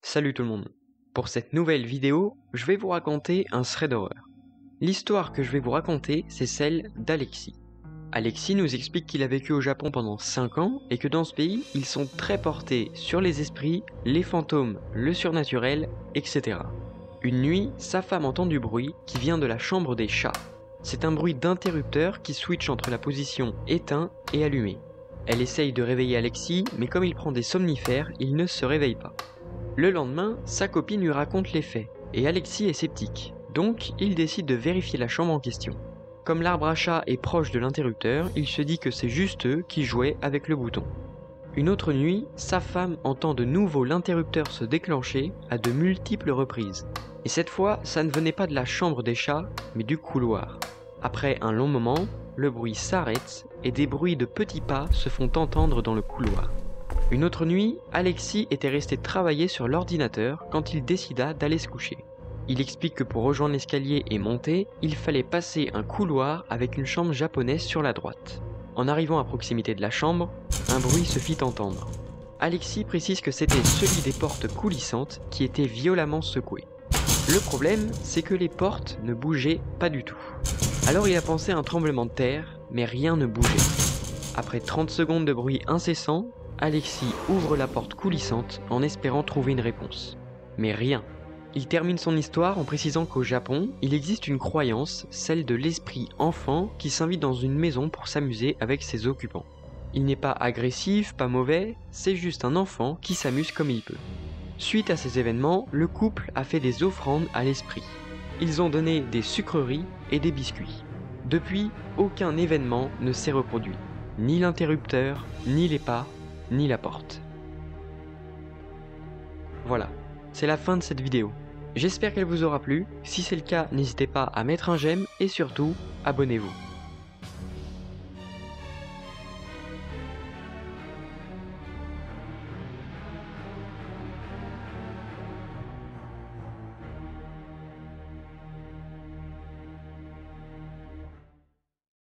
Salut tout le monde. Pour cette nouvelle vidéo, je vais vous raconter un thread d'horreur. L'histoire que je vais vous raconter, c'est celle d'Alexis. Alexis nous explique qu'il a vécu au Japon pendant 5 ans et que dans ce pays, ils sont très portés sur les esprits, les fantômes, le surnaturel, etc. Une nuit, sa femme entend du bruit qui vient de la chambre des chats. C'est un bruit d'interrupteur qui switch entre la position éteint et allumé. Elle essaye de réveiller Alexis, mais comme il prend des somnifères, il ne se réveille pas. Le lendemain, sa copine lui raconte les faits, et Alexis est sceptique, donc il décide de vérifier la chambre en question. Comme l'arbre à chat est proche de l'interrupteur, il se dit que c'est juste eux qui jouaient avec le bouton. Une autre nuit, sa femme entend de nouveau l'interrupteur se déclencher à de multiples reprises. Et cette fois, ça ne venait pas de la chambre des chats, mais du couloir. Après un long moment, le bruit s'arrête et des bruits de petits pas se font entendre dans le couloir. Une autre nuit, Alexis était resté travailler sur l'ordinateur quand il décida d'aller se coucher. Il explique que pour rejoindre l'escalier et monter, il fallait passer un couloir avec une chambre japonaise sur la droite. En arrivant à proximité de la chambre, un bruit se fit entendre. Alexis précise que c'était celui des portes coulissantes qui étaient violemment secouées. Le problème, c'est que les portes ne bougeaient pas du tout. Alors il a pensé à un tremblement de terre, mais rien ne bougeait. Après 30 secondes de bruit incessant, Alexis ouvre la porte coulissante en espérant trouver une réponse. Mais rien. Il termine son histoire en précisant qu'au Japon, il existe une croyance, celle de l'esprit enfant qui s'invite dans une maison pour s'amuser avec ses occupants. Il n'est pas agressif, pas mauvais, c'est juste un enfant qui s'amuse comme il peut. Suite à ces événements, le couple a fait des offrandes à l'esprit. Ils ont donné des sucreries et des biscuits. Depuis, aucun événement ne s'est reproduit. Ni l'interrupteur, ni les pas, ni la porte. Voilà, c'est la fin de cette vidéo. J'espère qu'elle vous aura plu. Si c'est le cas, n'hésitez pas à mettre un j'aime et surtout, abonnez-vous.